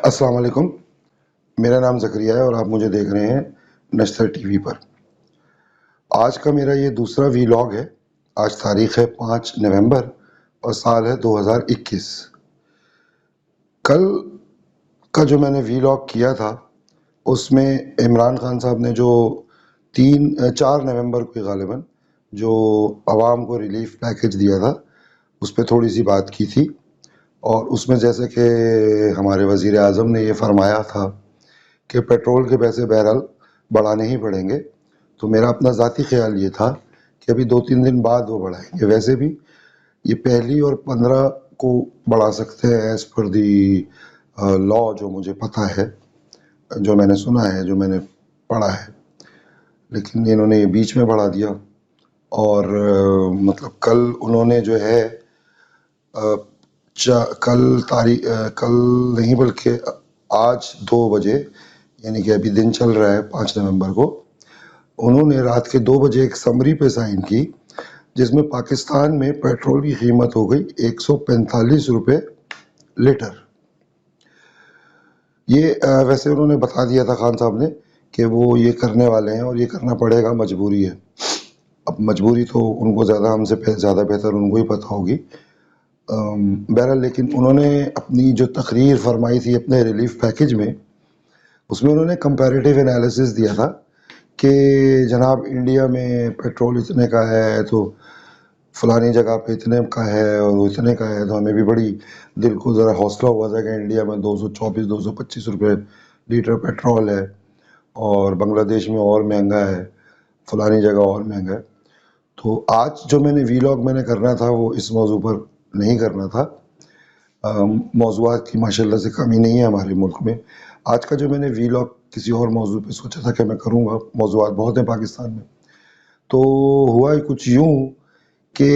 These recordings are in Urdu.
السلام علیکم، میرا نام زکریا ہے اور آپ مجھے دیکھ رہے ہیں نشتر ٹی وی پر۔ آج کا میرا یہ دوسرا ویلاگ ہے۔ آج تاریخ ہے 5 نومبر اور سال ہے 2021۔ کل کا جو میں نے ویلاگ کیا تھا اس میں عمران خان صاحب نے جو 4 نومبر کو غالباً جو عوام کو ریلیف پیکج دیا تھا اس پہ تھوڑی سی بات کی تھی، اور اس میں جیسے کہ ہمارے وزیر اعظم نے یہ فرمایا تھا کہ پیٹرول کے پیسے بہرحال بڑھانے ہی پڑیں گے، تو میرا اپنا ذاتی خیال یہ تھا کہ ابھی 2-3 دن بعد وہ بڑھائیں گے۔ ویسے بھی یہ 1 اور 15 کو بڑھا سکتے ہیں ایز پر دی لا، جو مجھے پتہ ہے، جو میں نے سنا ہے، جو میں نے پڑھا ہے، لیکن انہوں نے یہ بیچ میں بڑھا دیا۔ اور مطلب کل انہوں نے جو ہے کل نہیں بلکہ آج 2 بجے، یعنی کہ ابھی دن چل رہا ہے 5 نومبر کو، انہوں نے رات کے 2 بجے ایک سمری پہ سائن کی جس میں پاکستان میں پیٹرول کی قیمت ہو گئی 145 روپے لیٹر۔ یہ ویسے انہوں نے بتا دیا تھا خان صاحب نے کہ وہ یہ کرنے والے ہیں اور یہ کرنا پڑے گا، مجبوری ہے۔ اب مجبوری تو ان کو زیادہ، ہم سے زیادہ بہتر ان کو ہی پتہ ہوگی۔ بہرحال لیکن انہوں نے اپنی جو تقریر فرمائی تھی اپنے ریلیف پیکج میں، اس میں انہوں نے کمپیریٹیو انالیسس دیا تھا کہ جناب انڈیا میں پیٹرول اتنے کا ہے تو فلانی جگہ پہ اتنے کا ہے اور وہ اتنے کا ہے، تو ہمیں بھی بڑی دل کو ذرا حوصلہ ہوا تھا کہ انڈیا میں 224-225 روپے لیٹر پیٹرول ہے، اور بنگلہ دیش میں اور مہنگا ہے، فلانی جگہ اور مہنگا ہے۔ تو آج جو میں نے ویلاگ میں نے کرنا تھا وہ اس موضوع پر نہیں کرنا تھا۔ موضوعات کی ماشاءاللہ سے کمی نہیں ہے ہمارے ملک میں۔ آج کا جو میں نے ویلاگ کسی اور موضوع پہ سوچا تھا کہ میں کروں گا، موضوعات بہت ہیں پاکستان میں، تو ہوا ہی کچھ یوں کہ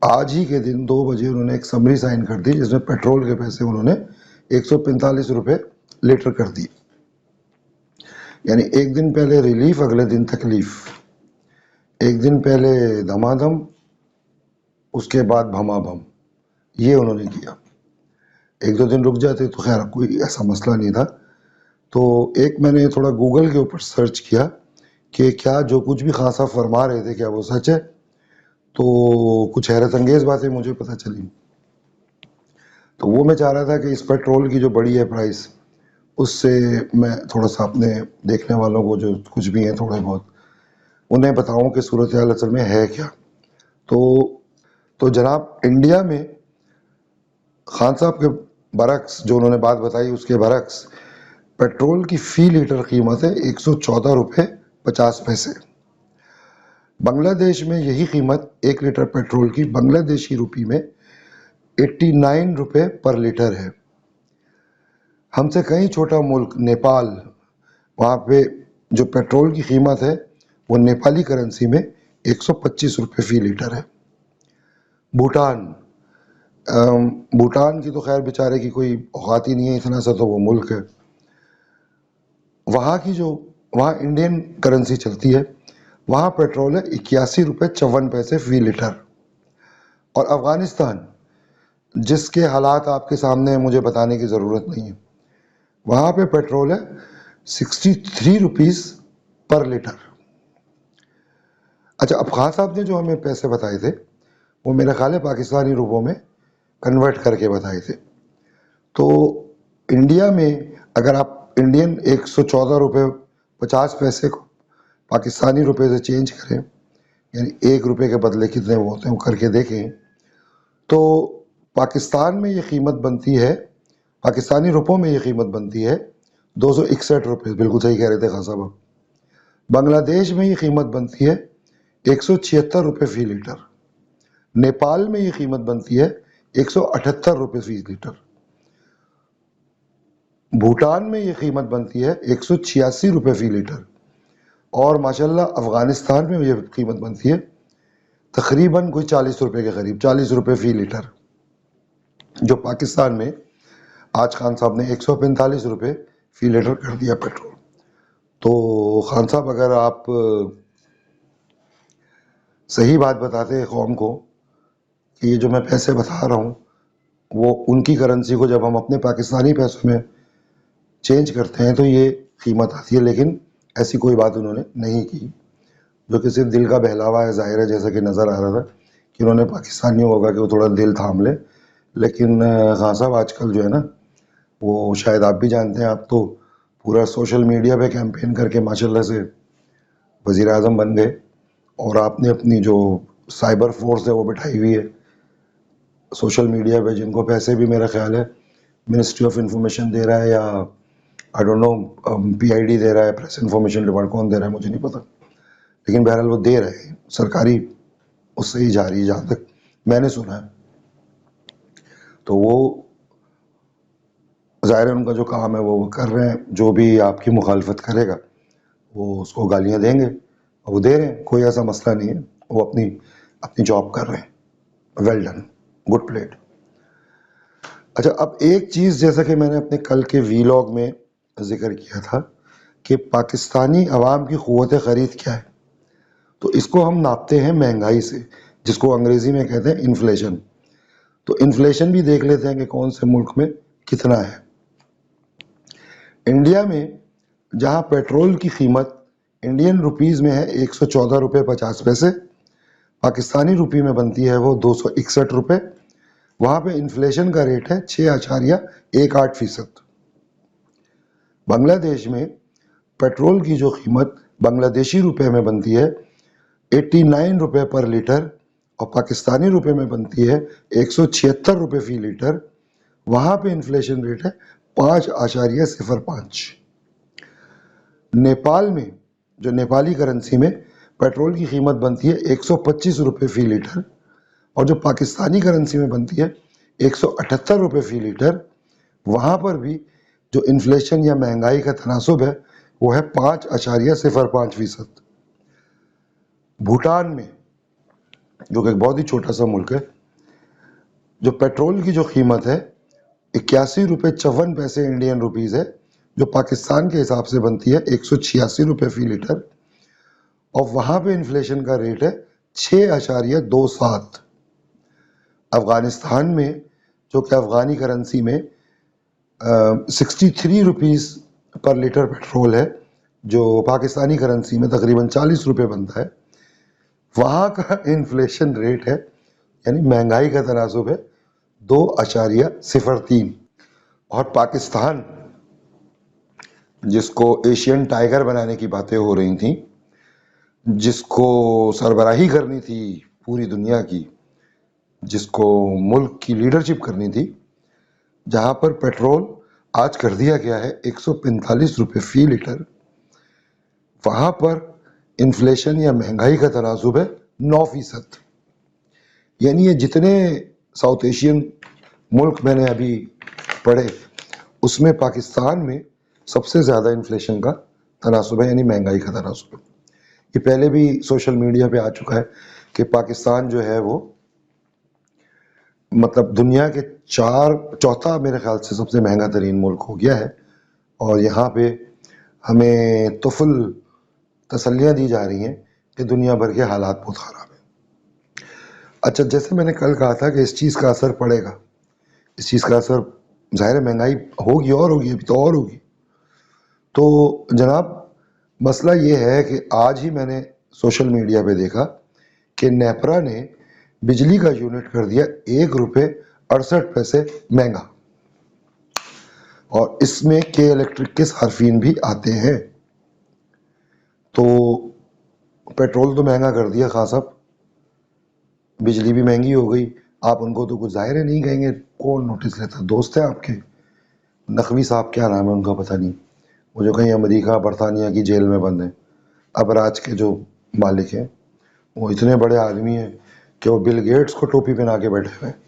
آج ہی کے دن 2 بجے انہوں نے ایک سمری سائن کر دی جس میں پیٹرول کے پیسے انہوں نے 145 روپے لیٹر کر دی، یعنی ایک دن پہلے ریلیف، اگلے دن تکلیف، ایک دن پہلے دھما دھم، اس کے بعد بھما بھم، یہ انہوں نے کیا۔ 1-2 دن رک جاتے تو خیر کوئی ایسا مسئلہ نہیں تھا۔ تو ایک میں نے تھوڑا گوگل کے اوپر سرچ کیا کہ کیا جو کچھ بھی خان صاحب فرما رہے تھے کیا وہ سچ ہے، تو کچھ حیرت انگیز باتیں مجھے پتہ چلی۔ تو وہ میں چاہ رہا تھا کہ اس پیٹرول کی جو بڑی ہے پرائس، اس سے میں تھوڑا سا اپنے دیکھنے والوں کو جو کچھ بھی ہیں تھوڑے بہت انہیں بتاؤں کہ صورتحال اصل میں ہے کیا۔ تو جناب انڈیا میں خان صاحب کے برعکس جو انہوں نے بات بتائی اس کے برعکس پیٹرول کی فی لیٹر قیمت ہے 114 روپے 50 پیسے۔ بنگلہ دیش میں یہی قیمت 1 لیٹر پیٹرول کی بنگلہ دیشی روپی میں 89 روپے پر لیٹر ہے۔ ہم سے کہیں چھوٹا ملک نیپال، وہاں پہ جو پیٹرول کی قیمت ہے وہ نیپالی کرنسی میں 125 روپے فی لیٹر ہے۔ بھوٹان کی تو خیر بیچارے کی کوئی اوقات ہی نہیں ہے، اتنا سا تو وہ ملک ہے۔ وہاں انڈین کرنسی چلتی ہے، وہاں پیٹرول ہے 81 روپے 54 پیسے فی لیٹر۔ اور افغانستان، جس کے حالات آپ کے سامنے ہیں، مجھے بتانے کی ضرورت نہیں ہے، وہاں پہ پیٹرول ہے 63 روپیز پر لیٹر۔ اچھا، اب خان صاحب نے جو ہمیں پیسے بتائے تھے وہ میرے خیال ہے پاکستانی روپوں میں کنورٹ کر کے بتائے تھے۔ تو انڈیا میں اگر آپ انڈین 114 روپے 50 پیسے کو پاکستانی روپے سے چینج کریں، یعنی 1 روپے کے بدلے کتنے وہ ہوتے ہیں وہ کر کے دیکھیں، تو پاکستان میں یہ قیمت بنتی ہے، پاکستانی روپوں میں یہ قیمت بنتی ہے 261 روپے۔ بالکل صحیح کہہ رہے تھے خان صاحب۔ بنگلہ دیش میں یہ قیمت بنتی ہے 176 روپے فی لیٹر۔ نیپال میں یہ قیمت بنتی ہے 178 روپے فی لیٹر۔ بھوٹان میں یہ قیمت بنتی ہے 186 روپے فی لیٹر۔ اور ماشاءاللہ افغانستان میں یہ قیمت بنتی ہے تقریباً کوئی 40 روپے کے قریب، 40 روپے فی لیٹر، جو پاکستان میں آج خان صاحب نے 145 روپے فی لیٹر کر دیا پیٹرول۔ تو خان صاحب اگر آپ صحیح بات بتاتے ہیں قوم کو کہ یہ جو میں پیسے بتا رہا ہوں وہ ان کی کرنسی کو جب ہم اپنے پاکستانی پیسوں میں چینج کرتے ہیں تو یہ قیمت آتی ہے، لیکن ایسی کوئی بات انہوں نے نہیں کی، جو کہ صرف دل کا بہلاوا ہے. ظاہر ہے جیسا کہ نظر آ رہا تھا کہ انہوں نے پاکستانیوں ہوگا کہ وہ تھوڑا دل تھام لے. لیکن خان صاحب آج کل جو ہے نا، وہ شاید آپ بھی جانتے ہیں، آپ تو پورا سوشل میڈیا پہ کیمپین کر کے ماشاء اللہ سے وزیر اعظم بن گئے، اور آپ نے اپنی جو سائبر فورس ہے وہ بٹھائی ہوئی ہے سوشل میڈیا پہ، جن کو پیسے بھی میرا خیال ہے منسٹری آف انفارمیشن دے رہا ہے، یا آئی ڈونٹ نو PID دے رہا ہے، پریس انفارمیشن ڈپارٹمنٹ کون دے رہا ہے مجھے نہیں پتا، لیکن بہرحال وہ دے رہے ہیں، سرکاری اس سے ہی جاری ہے جہاں تک میں نے سنا ہے. تو وہ ظاہر ہے ان کا جو کام ہے وہ کر رہے ہیں. جو بھی آپ کی مخالفت کرے گا وہ اس کو گالیاں دیں گے، اور وہ دے رہے ہیں، کوئی ایسا مسئلہ نہیں ہے، وہ اپنی جاب کر رہے ہیں. Well done, good plate. اچھا، اب ایک چیز جیسا کہ میں نے اپنے کل کے ویلاگ میں ذکر کیا تھا کہ پاکستانی عوام کی قوت خرید کیا ہے، تو اس کو ہم ناپتے ہیں مہنگائی سے، جس کو انگریزی میں کہتے ہیں انفلیشن. تو انفلیشن بھی دیکھ لیتے ہیں کہ کون سے ملک میں کتنا ہے. انڈیا میں جہاں پیٹرول کی قیمت انڈین روپیز میں ہے 114.50 روپے، پاکستانی روپی میں بنتی ہے وہ 261 روپے. وہاں پہ انفلیشن کا ریٹ ہے 6.18%. بنگلہ دیش میں پیٹرول کی جو قیمت بنگلہ دیشی روپے میں بنتی ہے 89 روپے پر لیٹر، اور پاکستانی روپے میں بنتی ہے 176 روپے فی لیٹر. وہاں پہ انفلیشن ریٹ ہے 5.05. نیپال میں جو نیپالی کرنسی میں پیٹرول کی قیمت بنتی ہے 125 روپے فی لیٹر، اور جو پاکستانی کرنسی میں بنتی ہے 178 روپے فی لیٹر. وہاں پر بھی جو انفلیشن یا مہنگائی کا تناسب ہے وہ ہے 5.05%. بھوٹان میں، جو کہ ایک بہت ہی چھوٹا سا ملک ہے، جو پیٹرول کی جو قیمت ہے 81.54 روپے انڈین روپیز ہے، جو پاکستان کے حساب سے بنتی ہے 186 روپے فی لیٹر، اور وہاں پہ انفلیشن کا ریٹ ہے 6.27. افغانستان میں، جو کہ افغانی کرنسی میں 63 روپیز پر لیٹر پیٹرول ہے، جو پاکستانی کرنسی میں تقریباً 40 روپے بنتا ہے، وہاں کا انفلیشن ریٹ ہے، یعنی مہنگائی کا تناسب ہے 2.03. اور پاکستان، جس کو ایشین ٹائگر بنانے کی باتیں ہو رہی تھیں، جس کو سربراہی کرنی تھی پوری دنیا کی، جس کو ملک کی لیڈرشپ کرنی تھی، جہاں پر پیٹرول آج کر دیا گیا ہے 145 روپے فی لیٹر، وہاں پر انفلیشن یا مہنگائی کا تناسب ہے 9%. یعنی یہ جتنے ساؤتھ ایشین ملک میں نے ابھی پڑھے، اس میں پاکستان میں سب سے زیادہ انفلیشن کا تناسب ہے، یعنی مہنگائی کا تناسب ہے. یہ پہلے بھی سوشل میڈیا پہ آ چکا ہے کہ پاکستان جو ہے وہ مطلب دنیا کے چوتھا میرے خیال سے سب سے مہنگا ترین ملک ہو گیا ہے، اور یہاں پہ ہمیں طفل تسلیاں دی جا رہی ہیں کہ دنیا بھر کے حالات بہت خراب ہیں. اچھا، جیسے میں نے کل کہا تھا کہ اس چیز کا اثر پڑے گا، اس چیز کا اثر ظاہر مہنگائی ہوگی، اور ہوگی، ابھی تو اور ہوگی. تو جناب مسئلہ یہ ہے کہ آج ہی میں نے سوشل میڈیا پہ دیکھا کہ نیپرا نے بجلی کا یونٹ کر دیا 1.68 روپے مہنگا، اور اس میں کے الیکٹرک کے صارفین بھی آتے ہیں. تو پیٹرول تو مہنگا کر دیا خان صاحب، بجلی بھی مہنگی ہو گئی. آپ ان کو تو کچھ ظاہر ہے نہیں کہیں گے، کون نوٹس لیتا؟ دوست ہیں آپ کے، نقوی صاحب کیا نام ہے ان کا پتہ نہیں، وہ جو کہیں امریکہ برطانیہ کی جیل میں بند ہیں، ابراج کے جو مالک ہیں، وہ اتنے بڑے آدمی ہیں کہ وہ بل گیٹس کو ٹوپی پہنا کے بیٹھے ہوئے ہیں.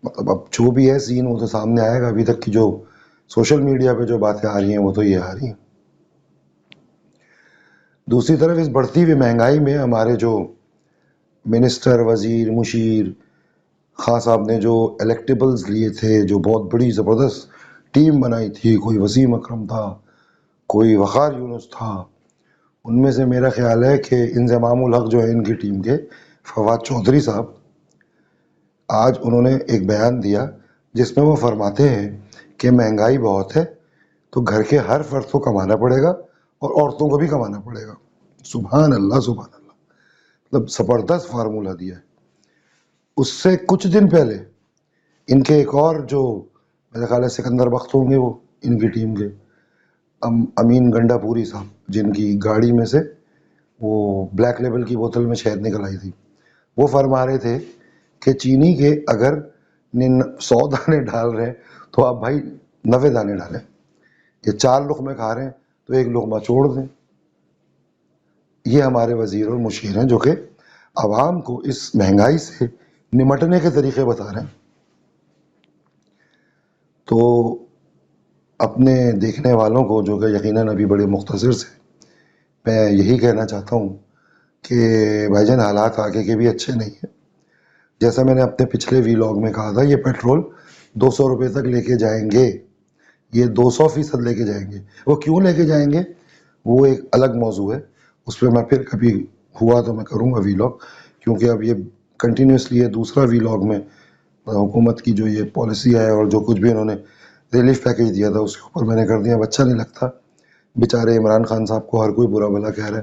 مطلب اب جو بھی ہے سین وہ تو سامنے آئے گا. ابھی تک کی جو سوشل میڈیا پہ جو باتیں آ رہی ہیں وہ تو یہ آ رہی ہیں. دوسری طرف اس بڑھتی ہوئی مہنگائی میں ہمارے جو منسٹر، وزیر، مشیر، خان صاحب نے جو الیکٹیبلز لیے تھے، جو بہت بڑی زبردست ٹیم بنائی تھی، کوئی وسیم اکرم تھا، کوئی وقار یونس تھا، ان میں سے میرا خیال ہے کہ انضمام الحق جو ہے ان کی ٹیم کے، فواد چودھری صاحب، آج انہوں نے ایک بیان دیا جس میں وہ فرماتے ہیں کہ مہنگائی بہت ہے، تو گھر کے ہر فرد کو کمانا پڑے گا اور عورتوں کو بھی کمانا پڑے گا. سبحان اللہ سبحان اللہ. مطلب زبردست فارمولہ دیا ہے. اس سے کچھ دن پہلے ان کے ایک اور جو میرے خیال ہے سکندر بخت ہوں گے وہ ان کی ٹیم کے امین گنڈا پوری صاحب، جن کی گاڑی میں سے وہ بلیک لیبل کی بوتل میں شہد نکل آئی تھی، وہ فرما رہے تھے کہ چینی کے اگر 100 دانے ڈال رہے ہیں تو آپ بھائی 90 دانے ڈالیں. یہ 4 لقمے کھا رہے ہیں تو 1 لقمہ چھوڑ دیں. یہ ہمارے وزیر اور مشیر ہیں جو کہ عوام کو اس مہنگائی سے نمٹنے کے طریقے بتا رہے ہیں. تو اپنے دیکھنے والوں کو جو کہ یقیناً ابھی بڑے مختصر سے، میں یہی کہنا چاہتا ہوں کہ بھائی جان حالات آگے کے بھی اچھے نہیں ہیں. جیسا میں نے اپنے پچھلے ویلاگ میں کہا تھا، یہ پیٹرول 200 روپے تک لے کے جائیں گے، یہ 200% لے کے جائیں گے. وہ کیوں لے کے جائیں گے وہ ایک الگ موضوع ہے، اس پہ میں پھر کبھی ہوا تو میں کروں گا ویلاگ، کیونکہ اب یہ کنٹینیوسلی یہ دوسرا ویلاگ میں حکومت کی جو یہ پالیسی ہے اور جو کچھ بھی انہوں نے ریلیف پیکیج دیا تھا اس کے اوپر میں نے کر دیا. اب اچھا نہیں لگتا، بیچارے عمران خان صاحب کو ہر کوئی برا بھلا کہہ رہا ہے،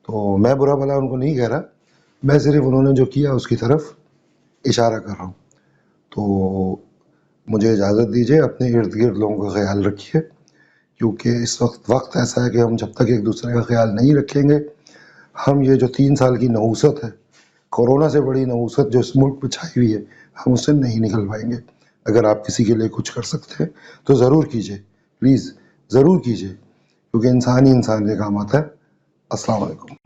تو میں برا بھلا ان کو نہیں کہہ رہا، میں صرف انہوں نے جو کیا اس کی طرف اشارہ کر رہا ہوں. تو مجھے اجازت دیجیے، اپنے ارد گرد لوگوں کا خیال رکھیے، کیونکہ اس وقت ایسا ہے کہ ہم جب تک ایک دوسرے کا خیال نہیں رکھیں گے، ہم یہ جو 3 سال کی نحوست ہے، کورونا سے بڑی نحوست جو اس ملک پہ چھائی ہوئی ہے، ہم اس سے نہیں نکل پائیں گے. اگر آپ کسی کے لیے کچھ کر سکتے ہیں تو ضرور کیجیے، پلیز ضرور کیجیے، کیونکہ انسان ہی انسان کے کام آتا ہے. السلام علیکم.